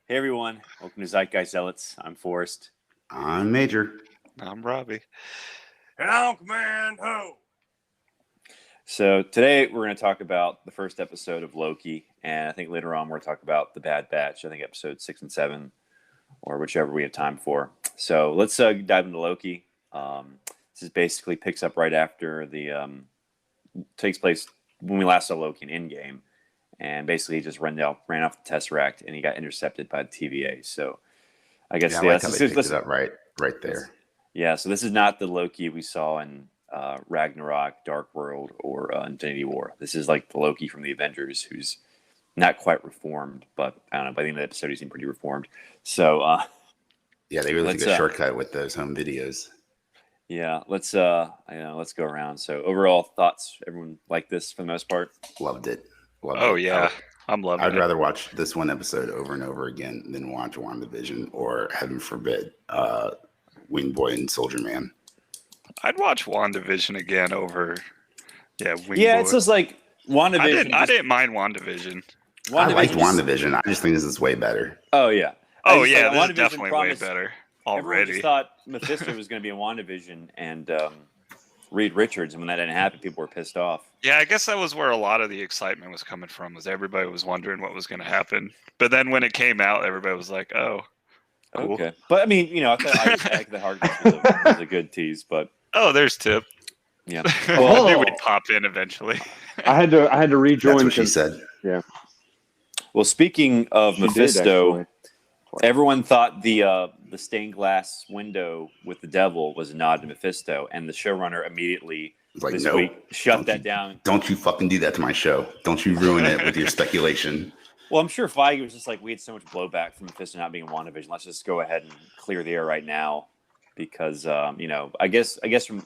Hey everyone, welcome to Zeitgeistzealots. I'm Forrest. I'm Major. I'm Robbie. And I'm Commando. So today we're going to talk about the first episode of Loki, and I think later on we're going to talk about the Bad Batch. I think episodes 6 and 7, or whichever we have time for. So let's dive into Loki. This is basically picks up right after the takes place when we last saw Loki in Endgame, and basically he just ran off the Tesseract and he got intercepted by the TVA. So I guess I like how they picked it up right there. Yeah, so this is not the Loki we saw in Ragnarok, Dark World, or Infinity War. This is like the Loki from the Avengers, who's not quite reformed, but I don't know. By the end of the episode, he seemed pretty reformed. So yeah, they really took a shortcut with those home videos. Yeah, let's go around. So overall thoughts, everyone like this for the most part? Loved it. I'm loving it. I'd rather watch this one episode over and over again than watch WandaVision or, heaven forbid, Wing Boy and Soldier Man. I'd watch WandaVision again over, Wing Boy. It's just like WandaVision. I didn't mind WandaVision. I liked WandaVision. I just think this is way better. Oh, yeah. This is definitely way better already. Everyone just thought Mephisto was going to be in WandaVision and Reed Richards, and when that didn't happen, people were pissed off. Yeah, I guess that was where a lot of the excitement was coming from, was everybody was wondering what was going to happen. But then when it came out, everybody was like, oh, cool. Okay. But, I mean, I thought the hard was a good tease, but... Oh, there's Tip. Yeah. Well, I knew we'd pop in eventually. I had to rejoin. That's what she said. Yeah. Well, speaking of Mephisto, everyone thought the stained glass window with the devil was a nod to Mephisto, and the showrunner immediately week shut that down. Don't you fucking do that to my show. Don't you ruin it with your speculation. Well, I'm sure Feige was just like, we had so much blowback from Mephisto not being in WandaVision. Let's just go ahead and clear the air right now. Because I guess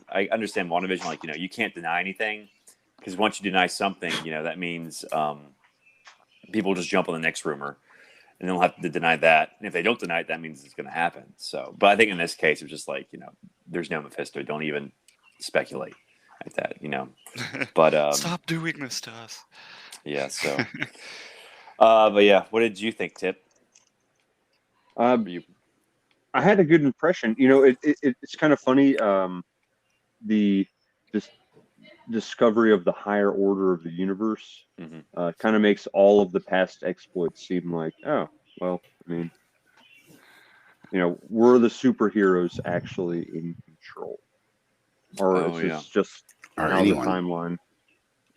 I understand WandaVision, like, you can't deny anything, because once you deny something, that means people just jump on the next rumor, and they'll have to deny that. And if they don't deny it, that means it's going to happen. So, but I think in this case, it was just like, there's no Mephisto. Don't even speculate like that, But stop doing this to us. Yeah. So, but yeah, what did you think, Tip? I had a good impression. It's kind of funny. The discovery of the higher order of the universe kind of makes all of the past exploits seem like, oh, well, I mean, were the superheroes actually in control, or is this just how the timeline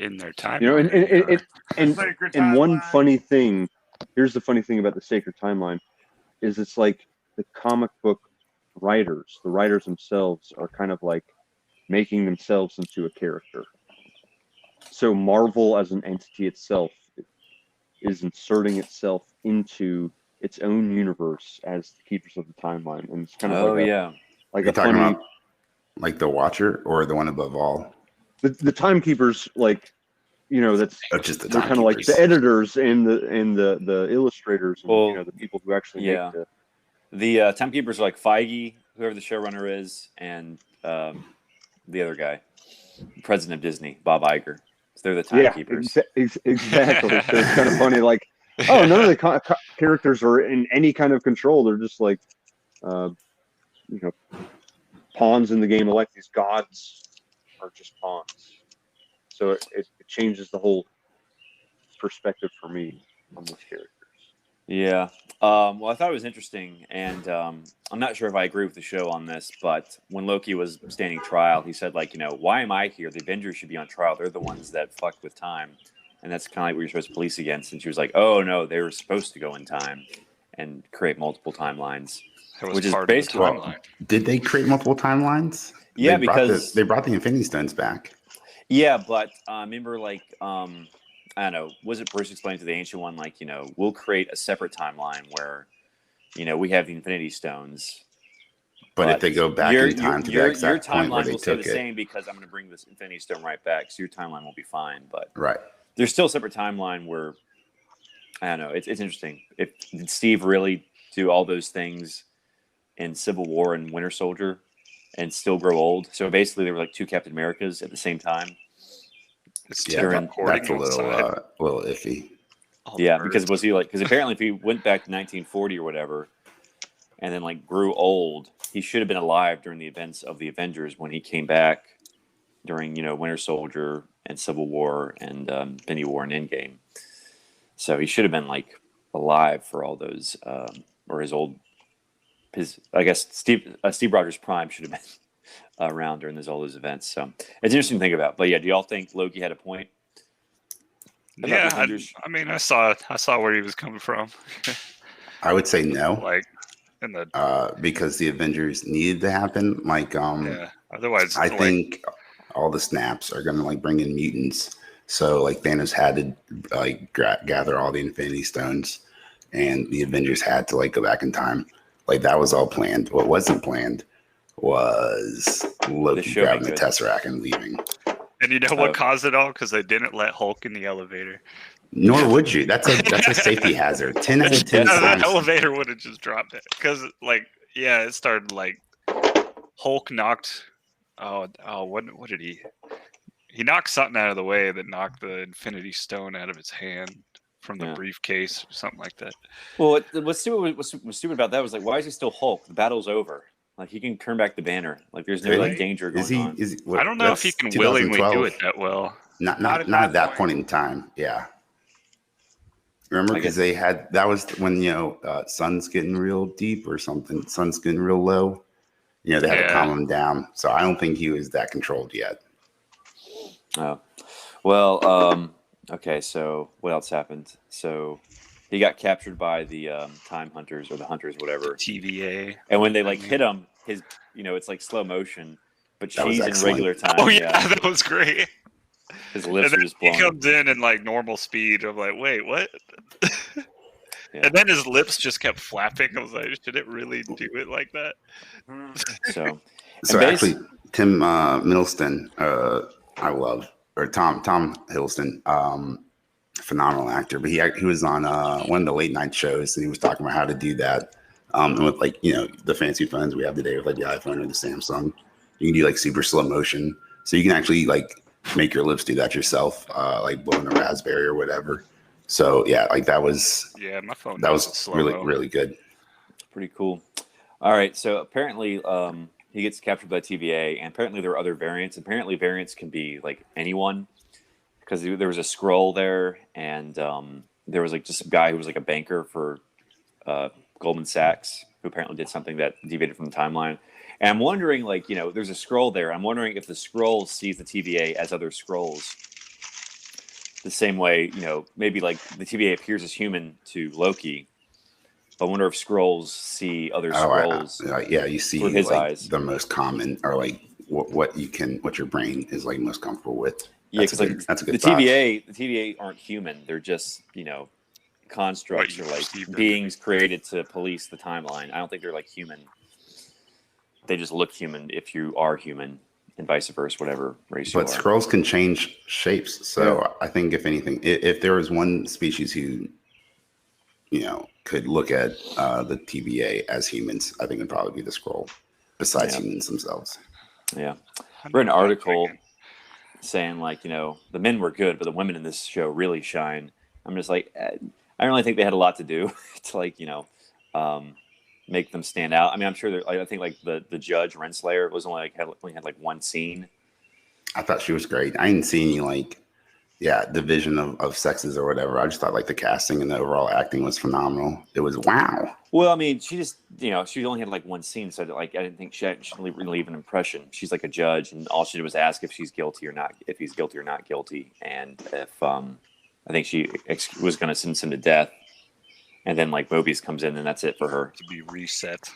in their time? And one funny thing. Here's the funny thing about the sacred timeline, is it's like, the comic book writers, the writers themselves, are kind of like making themselves into a character. So Marvel as an entity itself is inserting itself into its own universe as the keepers of the timeline. And it's kind of like You're talking about like the Watcher or the one above all? The timekeepers, like, that's just the they're kind of like the editors and the illustrators, and, the people who actually make the timekeepers are like Feige, whoever the showrunner is, and the other guy, the president of Disney, Bob Iger. So they're the timekeepers. Exactly. So it's kind of funny, like, oh, none of the characters are in any kind of control. They're just like, pawns in the game of life. These gods are just pawns. So it changes the whole perspective for me on those characters. Yeah. Well, I thought it was interesting, and I'm not sure if I agree with the show on this, but when Loki was standing trial, he said, like, why am I here? The Avengers should be on trial. They're the ones that fucked with time, and that's kind of like what you're supposed to police against. And she was like, oh, no, they were supposed to go in time and create multiple timelines, which is basically... Well, did they create multiple timelines? Yeah, because... They brought the Infinity Stones back. Yeah, but remember, like... I don't know, was it Bruce explained to the Ancient One, like, we'll create a separate timeline where, we have the Infinity Stones. But if they go back in time to the exact point where they took it. Your timeline will stay the same because I'm going to bring this Infinity Stone right back, so your timeline will be fine. But right. There's still a separate timeline where, I don't know, it's interesting. Did Steve really do all those things in Civil War and Winter Soldier and still grow old? So basically, they were like two Captain Americas at the same time. It's that's a little iffy. All the Yeah, because birds. was he like? Because apparently, if he went back to 1940 or whatever, and then like grew old, he should have been alive during the events of the Avengers when he came back during Winter Soldier and Civil War and Infinity War and Endgame. So he should have been like alive for all those, or his I guess Steve Rogers Prime should have been around during all those events. So it's interesting to think about. But yeah, do y'all think Loki had a point? About the Yeah, Avengers? I mean, I saw where he was coming from. I would say no, Like in the because the Avengers needed to happen. Like, yeah. Otherwise, I like, think all the snaps are going to like bring in mutants. So like Thanos had to like gather all the Infinity Stones, and the Avengers had to like go back in time. Like that was all planned. What wasn't planned was Loki show grabbing the being good. Tesseract and leaving. and you know what caused it all? Because they didn't let Hulk in the elevator. Nor would you. That's a safety hazard. 10 out of 10 Yeah, the times. elevator would have just dropped it. Because like, yeah, it started like Hulk knocked. What did he? He knocked something out of the way that knocked the Infinity Stone out of his hand from the briefcase, something like that. Well, what's stupid about that was like, why is he still Hulk? The battle's over. Like he can turn back the banner. Like there's no Really? like danger going on. What, I don't know if he can willingly do it that well. Not at that point in time. Yeah. Remember, because that was when sun's getting real deep or something. Sun's getting real low. They had to calm him down. So I don't think he was that controlled yet. Oh, well, okay. So what else happened? So he got captured by the time hunters or the hunters, whatever. TVA. And when they like hit him, it's like slow motion, but she's in excellent. regular time. Oh yeah, that was great. His lips and are then just blown. he comes in like normal speed. I'm like, wait, what? Yeah. And then his lips just kept flapping. I was like, should it really do it like that? So actually, Tim Middleston, I love, or Tom Hiddleston, phenomenal actor. But he was on one of the late night shows, and he was talking about how to do that. And with like the fancy phones we have today, with like the iPhone or the Samsung, you can do like super slow motion, so you can actually like make your lips do that yourself, like blowing a raspberry or whatever. So yeah, like that was my phone. That was really good. Pretty cool. All right, so apparently he gets captured by TVA, and apparently there are other variants. Apparently variants can be like anyone, because there was a scroll there, and there was like just a guy who was like a banker for Goldman Sachs, who apparently did something that deviated from the timeline. And I'm wondering, like, there's a scroll there. I'm wondering if the scroll sees the TVA as other scrolls. The same way, maybe like the TVA appears as human to Loki. I wonder if scrolls see other scrolls. You see through his like eyes. The most common, or like what your brain is like most comfortable with. Yeah, because like that's a good the TVA aren't human. They're just constructs or like beings created to police the timeline. I don't think they're like human. They just look human if you are human, and vice versa, whatever race you are. But scrolls can change shapes, so I think if anything, if there was one species who could look at the TVA as humans, I think it'd probably be the scroll, besides humans themselves. Yeah, I read an article saying like the men were good, but the women in this show really shine. I'm just like, I don't really think they had a lot to do to like make them stand out. I mean, I'm sure I think like the judge Renslayer was only had like one scene. I thought she was great. I didn't see any division of sexes or whatever. I just thought like the casting and the overall acting was phenomenal. It was wow. Well, I mean, she just she only had like one scene, so like I didn't think she should really leave an impression. She's like a judge, and all she did was ask if she's guilty or not, if he's guilty or not guilty, and if I think she was going to sentence him to death. And then like Mobius comes in, and that's it for her to be reset.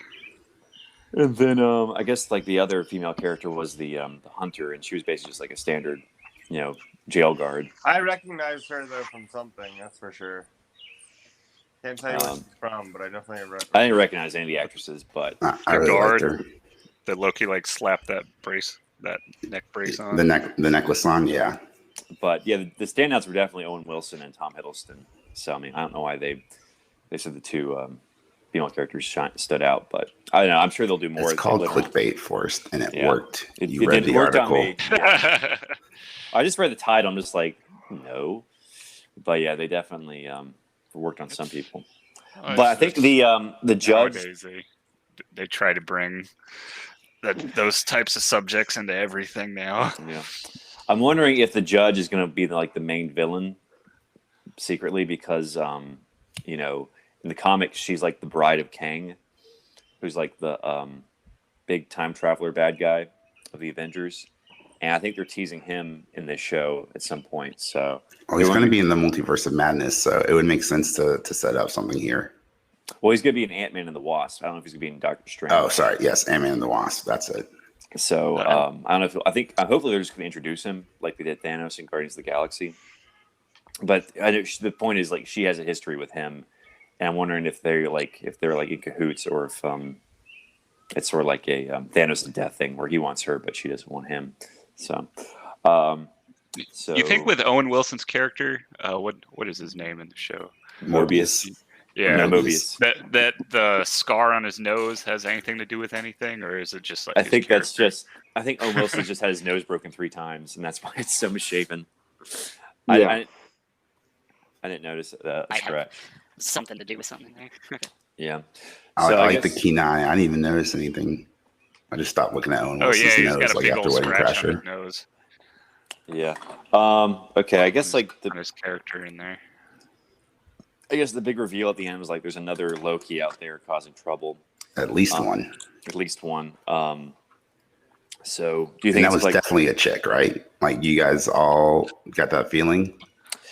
And then I guess like the other female character was the hunter, and she was basically just like a standard, jail guard. I recognized her though from something, that's for sure. Can't tell you where she's from, but I definitely. I didn't recognize any of the actresses, but I really liked her. That Loki like slapped that neck brace on. The necklace on, yeah. But yeah, the standouts were definitely Owen Wilson and Tom Hiddleston. So I mean, I don't know why they said the two female characters stood out, but I don't know. I'm sure they'll do more. It's called clickbait, Forrest, and it worked. You read the worked article. on me. Yeah. I just read the title. I'm just like, no. But yeah, they definitely worked on some people. Oh, But I think the judge. nowadays they try to bring those types of subjects into everything now. Yeah, I'm wondering if the judge is going to be like the main villain secretly because you know, in the comics she's like the bride of Kang, who's like the big time traveler bad guy of the Avengers, and I think they're teasing him in this show at some point. So, well, he's going to be in the Multiverse of Madness, so it would make sense to set up something here. well, he's going to be in Ant-Man and the Wasp. I don't know if he's going to be in Doctor Strange. Oh, sorry. Yes, Ant-Man and the Wasp. That's it. So I don't know. I think hopefully they're just going to introduce him like they did Thanos in Guardians of the Galaxy. But the point is, like, she has a history with him, and I'm wondering if they're like in cahoots, or if it's sort of like a Thanos' death thing where he wants her but she doesn't want him. So You think with Owen Wilson's character, what is his name in the show? Morbius. Yeah, No, Mobius. That the scar on his nose has anything to do with anything, or is it just like? I think Owen Wilson just had his nose broken 3 times, and that's why it's so misshapen. Yeah. I didn't notice that's correct. Something to do with something there. Yeah. I So like guess- the keen eye. I didn't even notice anything. I just stopped looking at Owen Oh Wilson's yeah, he's nose got a like big after old Wedding scratch on Crasher. his nose. Yeah. Okay. I guess like On his character in there. the big reveal at the end was like there's another Loki out there causing trouble. At least one. At least one. So do you And think that it's was like definitely a chick, right? Like you guys all got that feeling?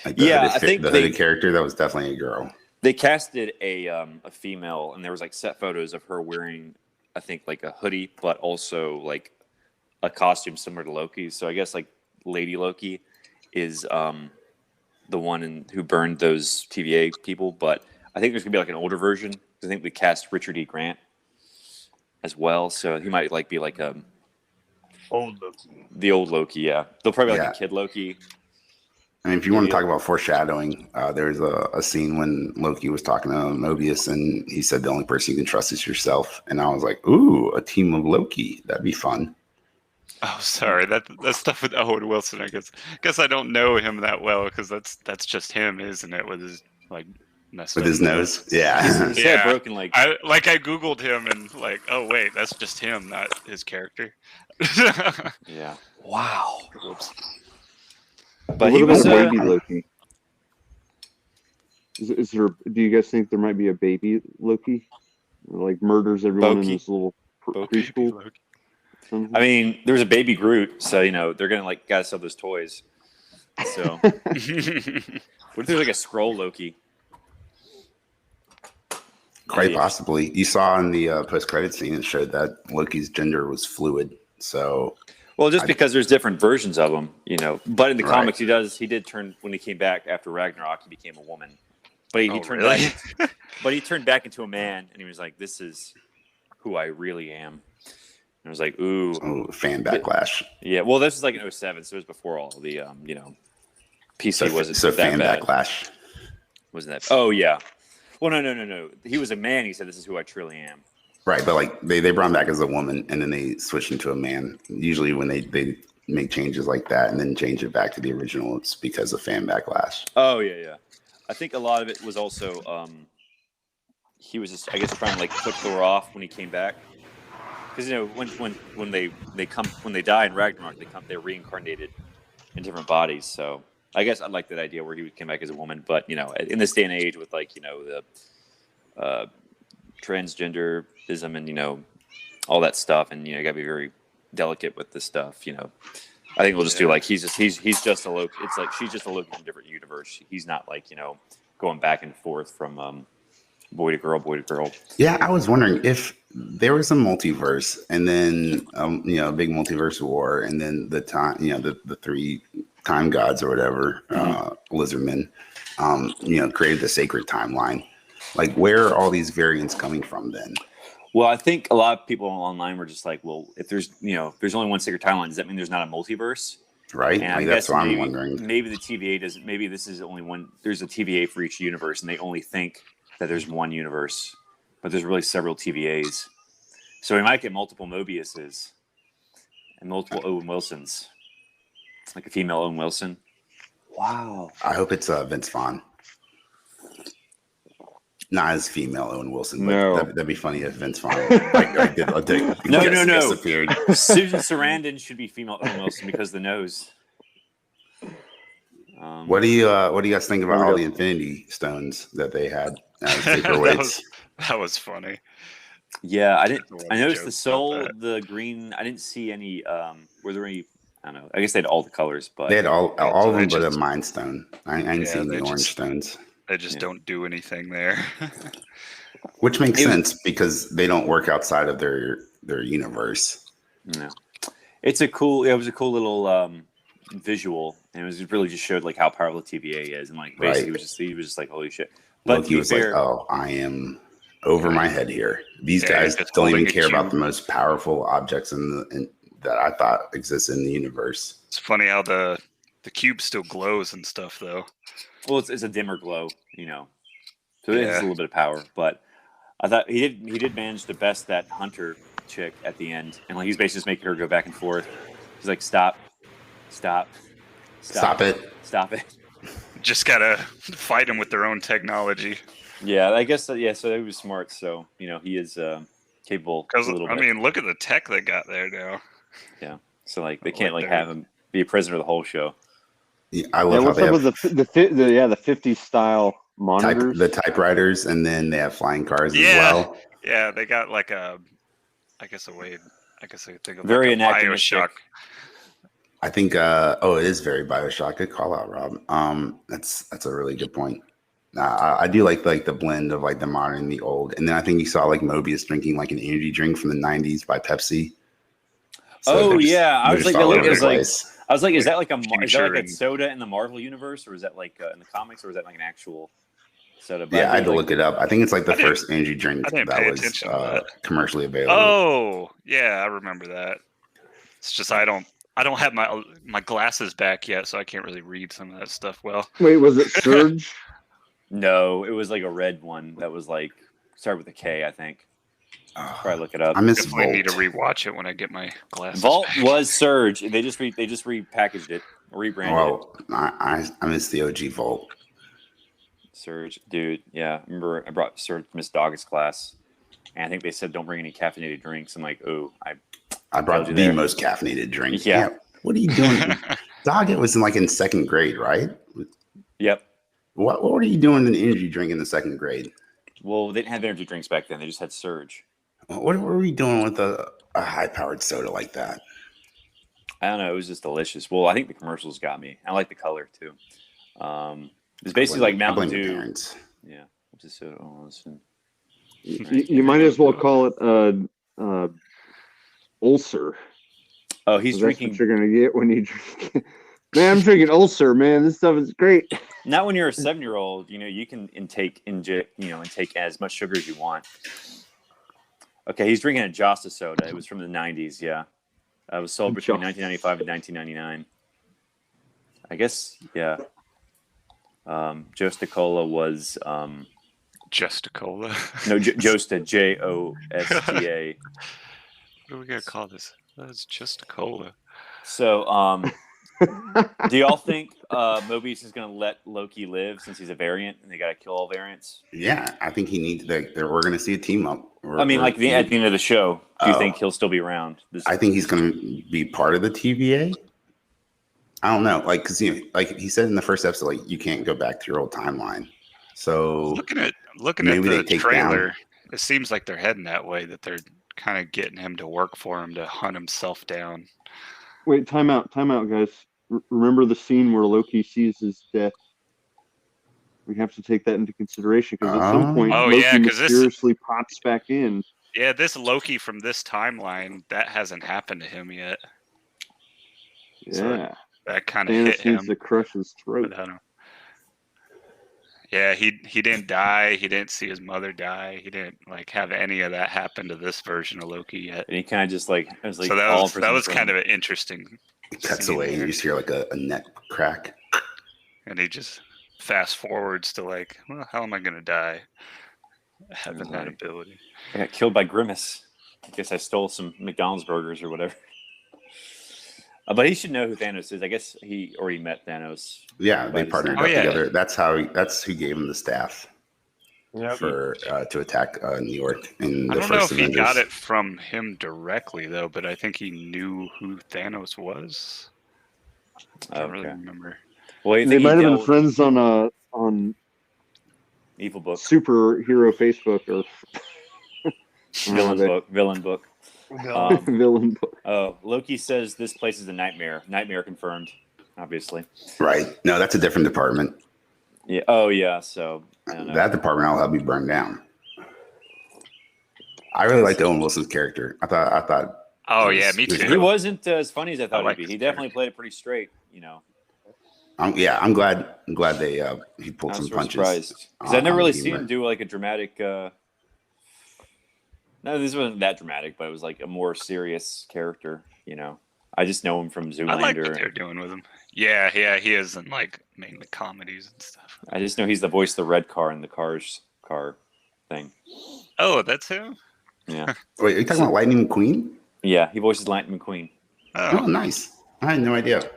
Like Yeah, I think the hooded character, that was definitely a girl. they casted a female, and there was like set photos of her wearing, I think, like a hoodie, but also like a costume similar to Loki's. So I guess like Lady Loki is the one who burned those TVA people, but I think there's gonna be like an older version. I think we cast Richard E. Grant as well, so he might like be like Old Loki. the old Loki. Yeah, they'll probably like Yeah. a kid Loki. I mean, if you want to talk about foreshadowing, there's a scene when Loki was talking to Mobius, and he said the only person you can trust is yourself. And I was like, ooh, a team of Loki. That'd be fun. Oh, sorry. That stuff with Owen Wilson. I guess I don't know him that well because that's just him, isn't it? With his like messed With up his nose. Yeah. He's Yeah. broken like I googled him and like, oh wait, that's just him, not his character. yeah. Wow. Whoops. But what he about was a baby Loki? Is there? Do you guys think there might be a baby Loki? Like murders everyone Loki. in this little Loki. preschool? I mean, there was a baby Groot, so they're gonna like gotta sell those toys. So what if there's like a scroll Loki? Quite Yeah. possibly. You saw in the post-credit scene, it showed that Loki's gender was fluid. So Well, just because there's different versions of him, But in the Right. comics, he did turn when he came back after Ragnarok. He became a woman, but he Oh, turned really? back. But he turned back into a man, and he was like, "This is who I really am." And I was like, "Ooh, fan backlash. yeah." Well, this was like in 07, so it was before all the PC wasn't So that fan bad. backlash. Wasn't that? Oh yeah. Well, no. He was a man. He said, "This is who I truly am." Right, but like they brought him back as a woman and then they switched into a man. Usually when they make changes like that and then change it back to the original, it's because of fan backlash. Oh yeah. I think a lot of it was also he was just, I guess, trying to like put Thor off when he came back, because when they die in Ragnarok, they're reincarnated in different bodies. So I guess I like that idea where he came back as a woman, but in this day and age with like the transgenderism and all that stuff, and you gotta be very delicate with this stuff. I think we'll just do like he's just a Loki. It's like she's just a Loki from a different universe. He's not like going back and forth from boy to girl. Yeah, I was wondering if there was a multiverse and then a big multiverse war and then the time the 3 time gods or whatever, lizardmen, created the sacred timeline. Like, where are all these variants coming from then? Well, I think a lot of people online were just like, well, if there's only one sacred timeline, does that mean there's not a multiverse? Right? And Like, that's what I'm wondering. Maybe the TVA doesn't. Maybe this is only one. There's a TVA for each universe, and they only think that there's one universe, but there's really several TVAs. So we might get multiple Mobiuses and multiple Owen Wilsons, like a female Owen Wilson. Wow. I hope it's Vince Vaughn. Not as female Owen Wilson, but No. that'd be funny if Vince Vaughn did No. guest appeared. Susan Sarandon should be female Owen Wilson because of the nose. What do you guys think about There we all go. the Infinity Stones that they had as that paperweights? was funny. Yeah, I There's a lot of noticed the jokes about soul, that. the green. I didn't see any. Were there any? I don't know. I guess they had all the colors, but They had all so of they them but a just- Mind Stone. I didn't see Yeah, any they orange just- stones, They just Yeah. don't do anything there. which makes It was- sense because they don't work outside of their universe. no. It was a cool little visual, and it was really just showed like how powerful the TVA is, and like basically Right. he was just like holy shit. But Loki to be was fair, like, "Oh, I am over my head here. These Yeah, guys he's just don't even holding a care about cube. the most powerful objects that I thought existed in the universe." It's funny how the cube still glows and stuff, though. well, it's a dimmer glow, so it has Yeah. a little bit of power. But I thought he did manage to best that hunter chick at the end, and like he's basically just making her go back and forth. He's like, stop it. Just gotta fight them with their own technology. Yeah, I guess yeah. So he was smart. So he is capable Because a little I bit. mean, look at the tech they got there now. So like they can't like like that. have him be a prisoner the whole show. Yeah, I Yeah, love how what's they up have with the 50s style monitors? the typewriters, and then they have flying cars as Yeah. well. Yeah, they got like I guess I think of Very like a anachronistic. Bioshock. I think it is very Bioshock. Good call out, Rob. That's a really good point. I do like the blend of like the modern and the old. And then I think you saw like Mobius drinking like an energy drink from the 90s by Pepsi. Oh, they're just- yeah. I they're was just like, all it over was the like- place. I was like, is that like Future a and- soda in the Marvel universe, or is that like in the comics, or is that like an actual soda? But Yeah, I had to like, look it up. I think it's like the I didn't- first energy drink I didn't that pay was attention to that. commercially available. Oh, yeah, I remember that. It's just I don't have my glasses back yet, so I can't really read some of that stuff well. Wait, was it Surge? No, it was like a red one that was like started with a K, I think. Probably look it up. I miss Definitely Volt. need to rewatch it when I get my glasses Vault back. was Surge. They just repackaged it, rebranded Well, I miss the OG Volt. it. Surge, dude. Yeah, I remember I brought Surge to Miss Doggett's class, and I think they said don't bring any caffeinated drinks. I'm like, oh, I brought Failed you the there. most caffeinated drink. Yeah. What are you doing? Doggett was in second grade, right? yep. What were you doing in the energy drink in the second grade? Well, they didn't have energy drinks back then. They just had Surge. What were we doing with a high-powered soda like that? I don't know. It was just delicious. Well, I think the commercials got me. I like the color too. It's basically like I Mountain blame the Dew. parents. Yeah. Which is so. Oh, listen. You might as well call it Ulcer. Oh, he's 'Cause that's drinking. what you're gonna get when you drink. Man, I'm drinking Ulcer. Man, this stuff is great. Not when you're a 7-year-old. You can intake as much sugar as you want. Okay, he's drinking a Josta soda. It was from the 90s. Yeah, it was sold between Josta. 1995 and 1999. I guess. Yeah. Josta Cola was Just a cola. no Josta Josta. What do we gotta call this? It's just a cola. So, do y'all think Mobius is going to let Loki live since he's a variant and they got to kill all variants? Yeah, I think he needs. We're going to see a team up. I mean, like at the end of the show, do you Oh. think he'll still be around? I think he's going to be part of the TVA. I don't know, because like he said in the first episode, like you can't go back to your old timeline. So Looking at maybe they the take trailer, it seems like they're heading that way. That they're kind of getting him to work for him to hunt himself down. Wait, time out, guys. Remember the scene where Loki sees his death? We have to take that into consideration because at some point, Oh, Loki yeah, 'cause this- mysteriously pops back in. Yeah, this Loki from this timeline, that hasn't happened to him yet. So Yeah, that kind of hit Thanos him. needs to crush his throat. But I don't know. Yeah, he didn't die. He didn't see his mother die. He didn't have any of that happen to this version of Loki yet. And he kind of just it was like So all that was kind of an interesting. it cuts scene away, and there. you just hear like a neck crack. And he just fast forwards to well, how am I gonna die? Having that Right. ability. I got killed by Grimace. I guess I stole some McDonald's burgers or whatever. But he should know who Thanos is. I guess he already met Thanos. Yeah, by they this partnered time. up yeah. together. That's who gave him the staff Yep. for to attack New York in I the don't know first if he Avengers. got it from him directly though, but I think he knew who Thanos was. I can't really Okay. remember. Well, you They think he might have been dealt with friends on evil book, superhero Facebook or villain book. Villain. villain book. Oh, Loki says this place is a nightmare. Nightmare confirmed, obviously. Right? No, that's a different department. Yeah. Oh, yeah. So I don't know. That department I'll have you burned down. I really liked Owen Wilson's character. I thought. Oh it yeah, was- me it was too. He wasn't as funny as I thought like he'd be. his He definitely character. played it pretty straight. I'm glad they he pulled I some was punches. surprised because I've never on really the seen humor. him do like a dramatic. No, this wasn't that dramatic, but it was like a more serious character. I just know him from I like what Zoolander. they're doing with him. Yeah, he is in like mainly comedies and stuff. I just know he's the voice of the red car in the Cars car thing. Oh, that's him. Yeah, Wait, are you talking about Lightning McQueen? yeah, he voices Lightning McQueen. Oh, Oh, nice. I had no idea. I've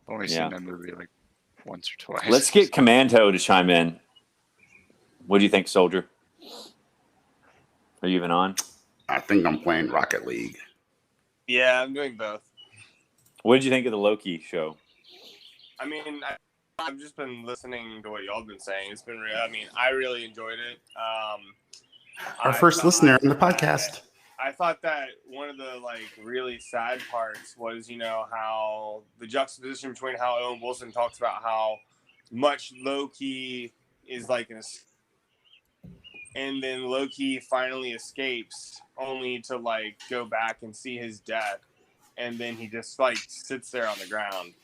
only Yeah. seen that movie like once or twice. Let's get Commando to chime in. What do you think, Soldier? Are you even on? I think I'm playing Rocket League. Yeah, I'm doing both. What did you think of the Loki show? I mean, I've just been listening to what y'all been saying. It's been real. I mean, I really enjoyed it. Our I first thought listener on the that- podcast. I thought that one of the really sad parts was, how the juxtaposition between how Owen Wilson talks about how much Loki is like and then Loki finally escapes only to go back and see his death, and then he just sits there on the ground,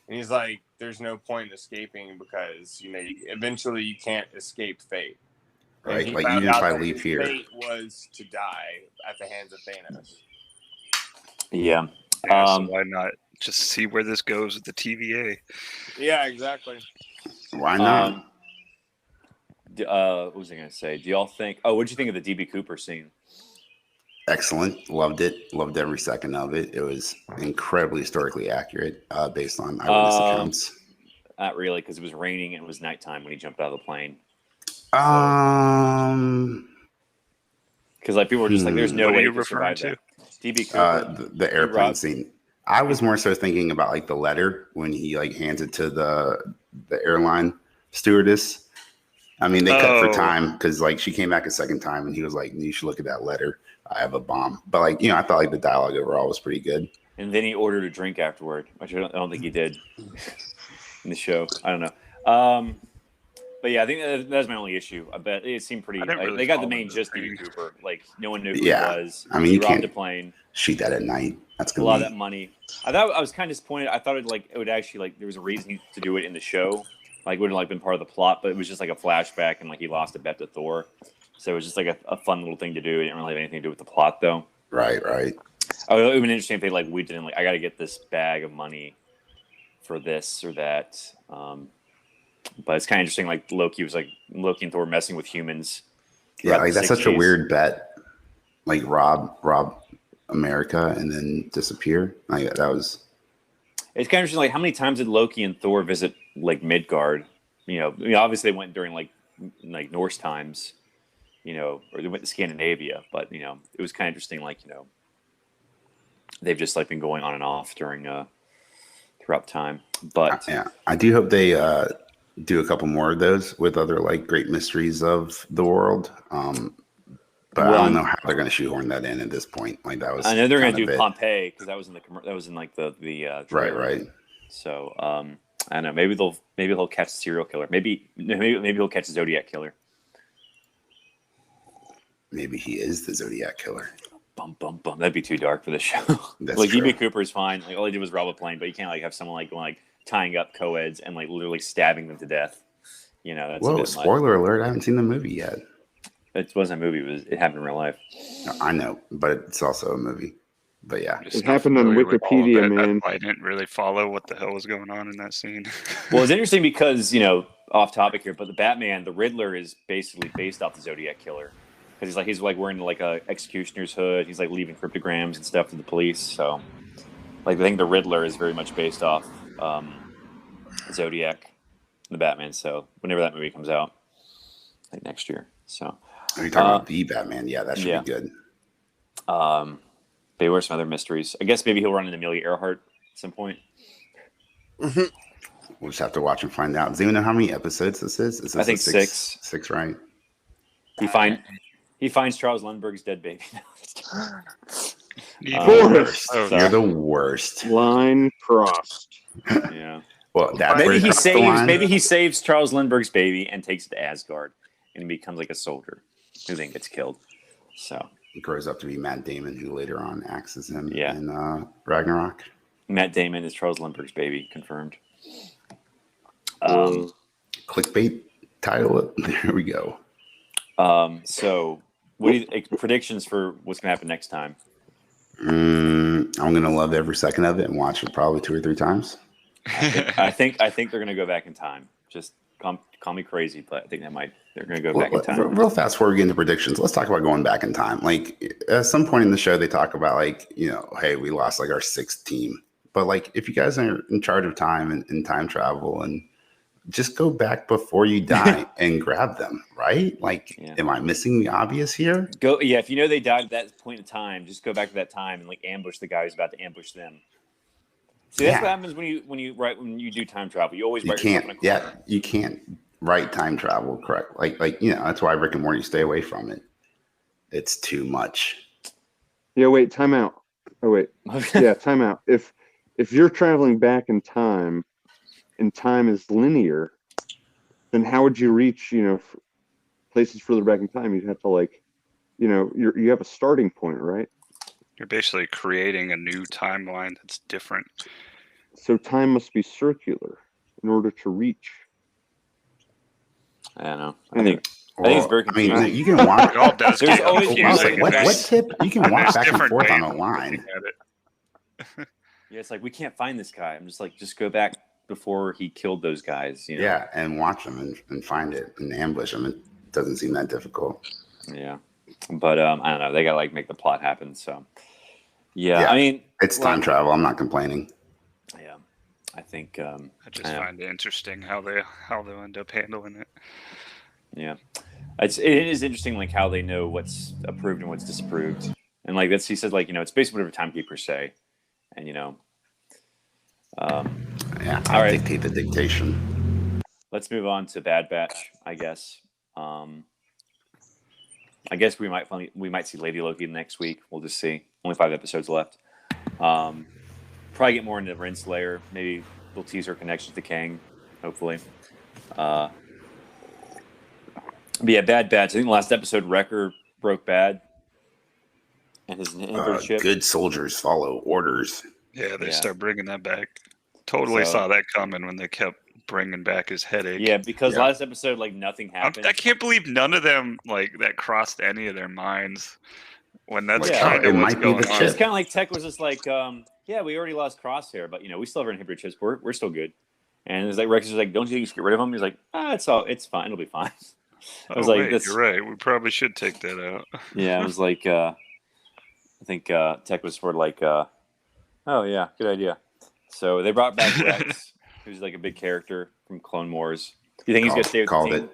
and he's like, "There's no point in escaping because eventually you can't escape fate." And Right, he like found even out if I that leave his here. fate was to die at the hands of Thanos. Yeah. Yeah, so why not just see where this goes with the TVA? Yeah, exactly. Why not? What was I going to say? Do y'all think? Oh, what did you think of the DB Cooper scene? Excellent. Loved it. Loved every second of it. It was incredibly historically accurate, based on eyewitness accounts. Not really, because it was raining and it was nighttime when he jumped out of the plane. Because people were just like, "There's no What are way you he could survive referring that." DB Cooper. The airplane Rob- scene. I was more so thinking about the letter when he hands it to the airline stewardess. I mean, they cut for Oh. time because she came back a second time and he was like, "You should look at that letter. I have a bomb." But I thought the dialogue overall was pretty good. And then he ordered a drink afterward, which I don't think he did in the show. I don't know. But yeah, I think that's my only issue. I bet it seemed pretty. I didn't really they got the follow main the just thing. DB Cooper. No one knew who Yeah. he was. I mean, he you robbed can't a plane. shoot that at night. That's A gonna lot of be that money. I was kind of disappointed. I thought it would actually there was a reason to do it in the show. It wouldn't have been part of the plot, but it was just a flashback and he lost a bet to Thor. So it was just a fun little thing to do. It didn't really have anything to do with the plot though. right. Oh, it would have been interesting if they weaved it in. I got to get this bag of money for this or that. But it's kind of interesting. Loki was Loki and Thor messing with humans. Yeah, throughout the that's such a 60s. weird bet. Rob America and then disappear. That was. It's kind of interesting. How many times did Loki and Thor visit Midgard? Obviously they went during Norse times, or they went to Scandinavia. But it was kind of interesting. They've just been going on and off throughout time. But Yeah, I do hope they do a couple more of those with other great mysteries of the world. But I don't know how they're going to shoehorn that in at this point. That was. I know they're going kind to of do it. Pompeii because that was in the trailer. Right. So I don't know. Maybe they'll catch a serial killer. Maybe he'll catch a Zodiac killer. Maybe he is the Zodiac killer. Bum bum bum. That'd be too dark for the show. That's true. DB Cooper is fine. All he did was rob a plane, but you can't have someone going tying up co-eds and literally stabbing them to death. That's a Whoa! bit much. Spoiler alert! I haven't seen the movie yet. It wasn't a movie. It happened in real life. I know, but it's also a movie. But yeah, I'm just It not happened on familiar with all of Wikipedia, it. That's man. why I didn't really follow what the hell was going on in that scene. Well, it's interesting because off topic here, but the Batman, the Riddler, is basically based off the Zodiac killer because he's wearing a executioner's hood. He's leaving cryptograms and stuff to the police. So Like I think the Riddler is very much based off Zodiac, the Batman. So whenever that movie comes out, like next year. So Are you talking about the Batman? Yeah, that should be good. Maybe where's some other mysteries? I guess maybe he'll run into Amelia Earhart at some point. We'll just have to watch and find out. Does anyone know how many episodes this is? Is this I think six. Six, right? He finds Charles Lindbergh's dead baby. Worst. You're the worst. Line crossed. Yeah. Well, that's maybe he saves Charles Lindbergh's baby and takes it to Asgard, and he becomes like a soldier who then gets killed. So he grows up to be Matt Damon, who later on axes him in Ragnarok. Matt Damon is Charles Lindbergh's baby, confirmed. Clickbait title. There we go. So, what do you predictions for what's going to happen next time? I'm going to love every second of it and watch it probably 2 or 3 times. I think they're going to go back in time. Just call me crazy, but I think they're going to go back in time. Real fast before we get into predictions, let's talk about going back in time. Like at some point in the show, they talk about like, hey, we lost like our 6th team. But like, if you guys are in charge of time and time travel, and just go back before you die and grab them, right? Like, am I missing the obvious here? If you know they died at that point in time, just go back to that time and like ambush the guy who's about to ambush them. See, that's what happens when you do time travel. You always write yourself in a corner. Yeah, you can't write time travel correct. Like that's why Rick and Morty stay away from it. It's too much. Yeah, wait, time out. Oh wait, yeah, time out. If you're traveling back in time, and time is linear, then how would you reach places further back in time? You'd have to you have a starting point, right? You're basically creating a new timeline that's different. So time must be circular in order to reach. I don't know. I think it's very confusing. I mean, you can walk. It all does There's get always confusing. What tip? You can walk back and forth on a ways of line. looking at it. Yeah, it's like we can't find this guy. I'm just like, just go back before he killed those guys. Yeah, and watch them and find it and ambush them. It doesn't seem that difficult. Yeah, but I don't know. They gotta like make the plot happen. So yeah. I mean, it's time travel. I'm not complaining. Yeah, I think I just find it interesting how they'll end up handling it. Yeah, it is interesting like how they know what's approved and what's disapproved, and like he says like it's basically whatever timekeepers say, and I dictate the dictation. Let's move on to Bad Batch, I guess. I guess we might see Lady Loki next week. We'll just see. Only 5 episodes left. Probably get more into Renslayer. Maybe we'll tease her connections to Kang, hopefully. But yeah, Bad Batch. I think the last episode, Wrecker broke bad. And his ship. Good soldiers follow orders. Yeah, they start bringing that back. Totally saw that coming when they kept bringing back his headache. Yeah, because last episode, like, nothing happened. I can't believe none of them, like, that crossed any of their minds when that's kind of what's going on. It's kind of like Tech was just like, we already lost Crosshair, but, we still have our inhibitor chips. We're still good. And it's like, Rex was like, don't you think you should get rid of him? He's like, it's fine. It'll be fine. I was you're right. We probably should take that out. Yeah, it was like, I think Tech was sort of like, oh, yeah, good idea. So they brought back Rex, who's like a big character from Clone Wars. Do you think he's going to stay with the team?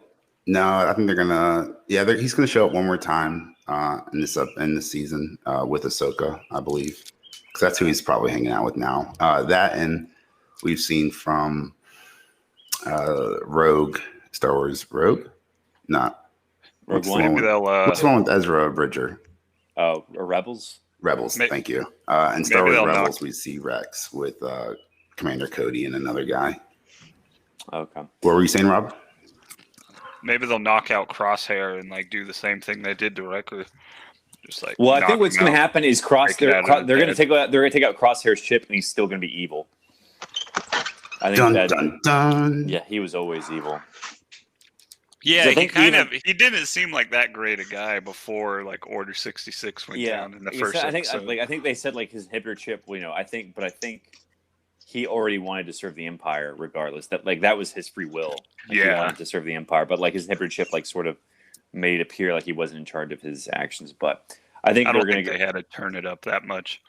No, I think they're going to. Yeah, he's going to show up one more time in this season with Ahsoka, I believe, because that's who he's probably hanging out with now. That and we've seen from Rogue, Star Wars Rogue, not Rogue One. What's the one with Ezra Bridger? Oh, Rebels. Rebels, thank you. And Star Wars Rebels, we see Rex with Commander Cody and another guy. Okay. What were you saying, Rob? Maybe they'll knock out Crosshair and like do the same thing they did to Wrecker. Just like. Well, I think what's going to happen is they're going to take out Crosshair's chip, and he's still going to be evil. I think dun. Yeah, he was always evil. Yeah, he didn't seem like that great a guy before like Order 66 went down in the first episode. I think they said like his inhibitor chip, I think he already wanted to serve the Empire regardless. That was his free will. He wanted to serve the Empire, but like his inhibitor chip like sort of made it appear like he wasn't in charge of his actions. But I think I they're don't gonna think they had to turn it up that much.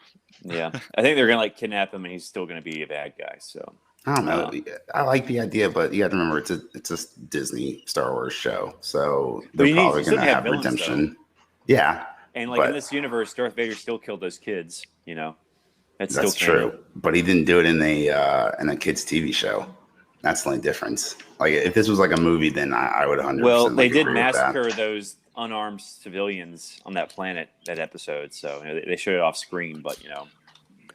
Yeah, I think they're gonna like kidnap him, and he's still gonna be a bad guy. So I don't know. Uh, I like the idea, but you have to remember it's a Disney Star Wars show, so But they're you probably still going to have have villains, redemption. Yeah, and like in but this universe, Darth Vader still killed those kids. You know, that's still that's canon. true. But he didn't do it in a kids TV show. That's the only difference. Like if this was like a movie, then I would 100% Well, they did agree with that. massacre those unarmed civilians on that planet that episode, so you know, they showed it off screen. But you know,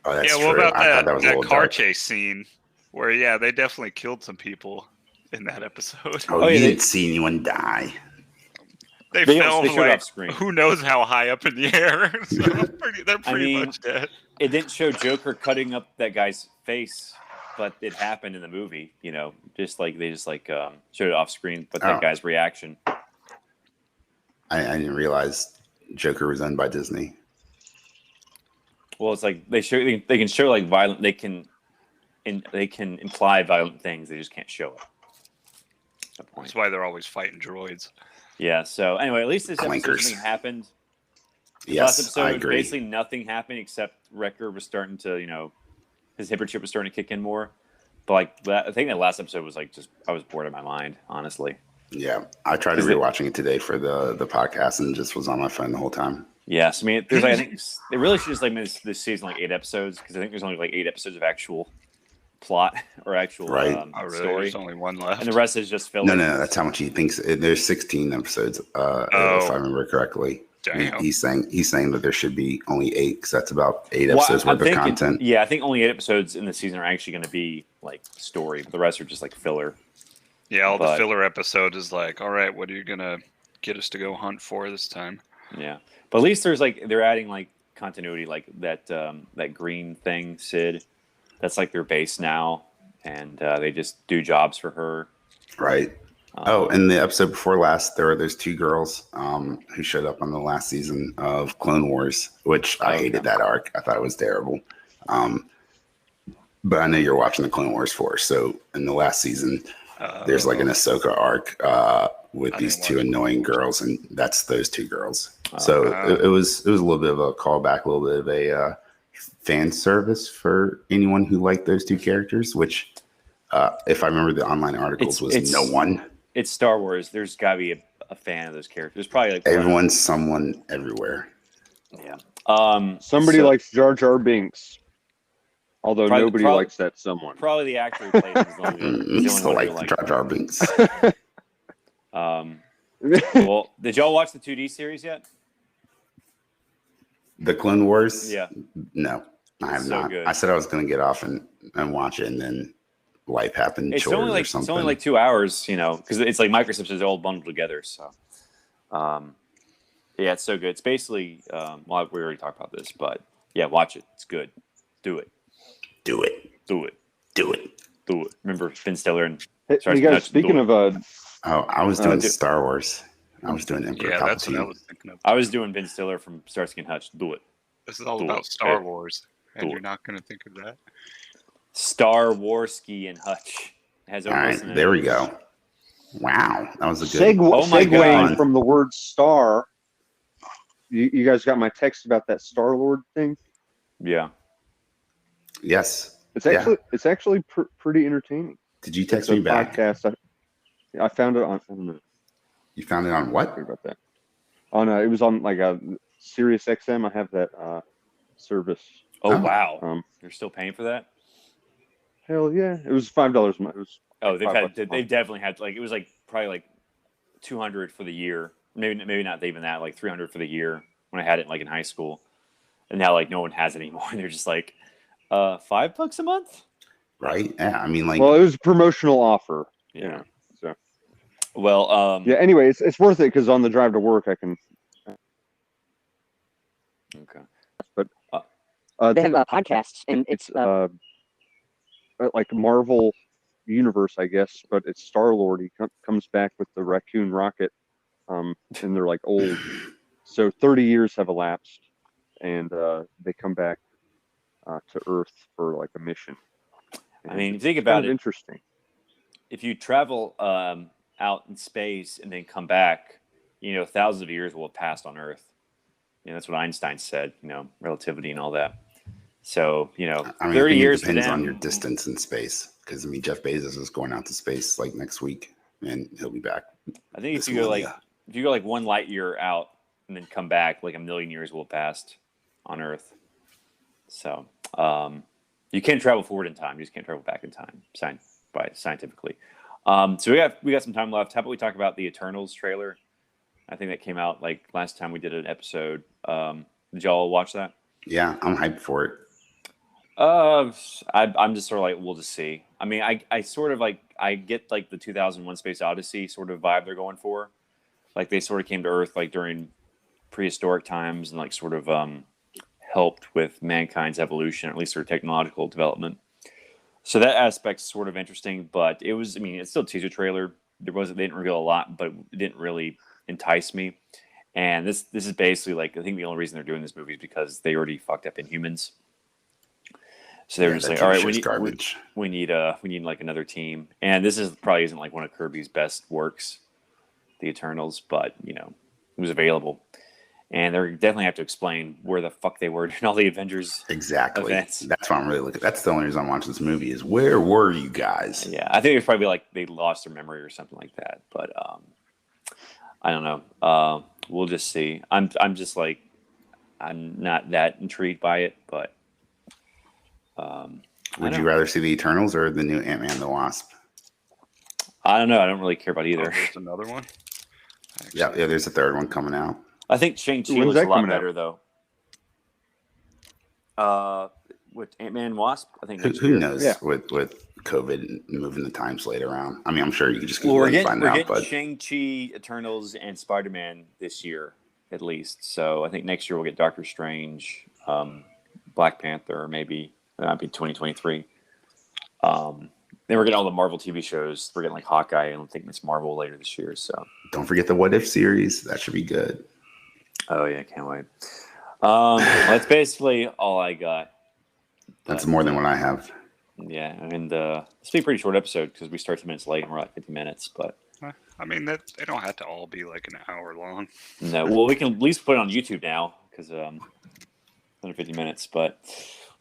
Oh, that's Yeah, what true. about I thought that was a that little car dark. chase scene where they definitely killed some people in that episode. Oh, Oh, yeah, you they- didn't see anyone die. They They fell showed it like off screen. who knows how high up in the air. So they're pretty mean, much dead. it didn't show Joker cutting up that guy's face, but it happened in the movie. You know, just like they showed it off screen, but that Oh. guy's reaction. I didn't realize Joker was owned by Disney. Well, it's like they can show like violent. They can imply violent things. They just can't show it. That's the point. That's why they're always fighting droids. Yeah. So anyway, at least this episode Clankers. something happened. Last Yes, episode, I agree. basically nothing happened except Wrecker was starting to, his hyperchip was starting to kick in more. But like I think that last episode was like I was bored out of my mind, honestly. Yeah, I tried rewatching it today for the podcast and just was on my phone the whole time. Yes, I mean, there's like, I think they really should just like make this season like 8 episodes because I think there's only like 8 episodes of actual plot or actual Right. Oh, really? story, There's only one left. and the rest is just filler. No, that's how much he thinks. There's 16 episodes, if I remember correctly. Damn. He's saying that there should be only 8 because that's about 8 Well, episodes I'm worth of thinking- content. Yeah, I think only 8 episodes in the season are actually going to be like story, but the rest are just like filler. Yeah, all the But- filler episode is like, all right, what are you gonna get us to go hunt for this time? Yeah, but at least there's like they're adding like continuity, like that green thing, Sid. That's like their base now, and they just do jobs for her. Right. In the episode before last, there were those 2 girls who showed up on the last season of Clone Wars, which I hated that arc. I thought it was terrible. But I know you're watching the Clone Wars 4. So in the last season, there's like an Ahsoka arc with I these didn't 2 watch annoying girls, and that's those 2 girls. So it was a little bit of a callback, a little bit of a fan service for anyone who liked those 2 characters, which, if I remember the online articles, was no one. It's Star Wars. There's got to be a fan of those characters. Probably like Everyone's someone everywhere. Yeah. Somebody so- likes Jar Jar Binks, although Probably- nobody probably- likes that someone. Probably the actor who plays him is the only, You is the still only one like who Jar Jar Binks. Well, did y'all watch the 2D series yet? The Clone Wars? Yeah. No, I have So not. good. I said I was going to get off and watch it, and then life happened, It's chores only or like something. 2 hours, because it's like Microsoft is all bundled together. So, yeah, it's so good. It's basically well, we already talked about this, but yeah, watch it. It's good. Do it. Do it. Do it. Do it. Do it. Remember Ben Stiller and Hey, Sorry, you guys, Scratch, speaking do of Oh, I was doing dude. Star Wars. I was doing Emperor Yeah, that's what I Palpatine. was thinking of. I was doing Ben Stiller from Starsky and Hutch. Do it. This is all Do about it. Star Okay. Wars, Do and it. you're not gonna think of that. Star Warsky and Hutch. It has All own right, listening. there we go. Wow, that was a good. Oh my segueing God. from the word star. You guys got my text about that Star Lord thing. Yeah. Yes. It's Yeah. actually pretty entertaining. Did you text It's a me back? podcast. I found it on. I don't know. You found it on what? Sorry about that. It was on like a Sirius XM. I have that service. Oh, Oh. wow. You're still paying for that? Hell yeah! It was $5 a month. It was Oh, they've $5 had. a month. They've definitely had like it was like probably like 200 for the year. Maybe not even that. Like 300 for the year when I had it like in high school, and now like no one has it anymore. And they're just like, $5 a month. Right? Yeah. I mean, like, Well, it was a promotional offer. Yeah. You know, so Well, yeah. Anyway, it's worth it because on the drive to work, I can. Okay. They have podcasts, and it's like Marvel universe, I guess, but it's Star Lord. He comes back with the raccoon rocket, and they're like old. So 30 years have elapsed, and they come back to Earth for like a mission. I mean, And think it's about kind of it. interesting. If you travel out in space and then come back, thousands of years will have passed on Earth. that's what Einstein said. Relativity and all that. So I mean, 30 I think years it depends for them, on your distance in space. Because I mean, Jeff Bezos is going out to space like next week, and he'll be back. I think this if you go millennia. like 1 light year out and then come back, like 1,000,000 years will have passed on Earth. So you can travel forward in time, you just can't travel back in time, scientifically. So we got some time left. How about we talk about the Eternals trailer? I think that came out like last time we did an episode. Did y'all watch that? Yeah, I'm hyped for it. I'm just sort of like, we'll just see. I mean, I sort of like, I get like the 2001 Space Odyssey sort of vibe they're going for. Like they sort of came to Earth like during prehistoric times and like sort of helped with mankind's evolution, or at least their technological development. So that aspect's sort of interesting, but it's still a teaser trailer. They didn't reveal a lot, but it didn't really entice me. And this is basically like, I think the only reason they're doing this movie is because they already fucked up Inhumans. So they were just like, all right, we need like another team. And this probably isn't like one of Kirby's best works, the Eternals, but it was available. And they're definitely have to explain where the fuck they were during all the Avengers events. That's why I'm really looking. That's the only reason I'm watching this movie is where were you guys? Yeah, I think it's probably like they lost their memory or something like that. But I don't know. We'll just see. I'm just like, I'm not that intrigued by it, but would you rather see the Eternals or the new Ant-Man and the Wasp? I don't know. I don't really care about either. There's another one. Yeah, there's a third one coming out. I think Shang-Chi looks a lot better though. With Ant-Man and Wasp, I think who knows with COVID and moving the time slate around. I mean, I'm sure you could just we're getting but Shang-Chi, Eternals, and Spider-Man this year at least. So I think next year we'll get Doctor Strange, Black Panther, or maybe that might be 2023. Then we're getting all the Marvel TV shows. We're getting like Hawkeye and I think Miss Marvel later this year. So don't forget the What If series. That should be good. Oh yeah, can't wait. That's basically all I got. That's more than what I have. Yeah, and it's be a pretty short episode because we start 10 minutes late and we're at 50 minutes. But I mean, they don't have to all be like an hour long. No, well, we can at least put it on YouTube now because under 50 minutes. But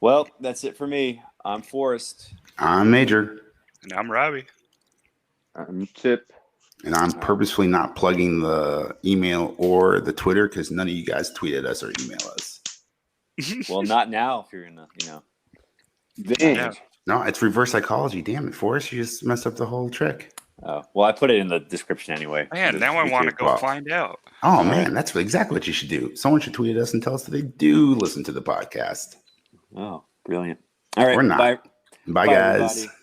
well, that's it for me. I'm Forrest. I'm Major. And I'm Robbie. I'm Tip. And I'm purposefully not plugging the email or the Twitter because none of you guys tweeted us or email us. Well, not now if you're in the, Dang. Yeah. No, it's reverse psychology. Damn it, Forrest. You just messed up the whole trick. Oh, well, I put it in the description anyway. Man, now I want to go find out. Oh, man, that's exactly what you should do. Someone should tweet at us and tell us that they do listen to the podcast. Oh, brilliant. All right. We're not. Bye. Bye, guys. Everybody.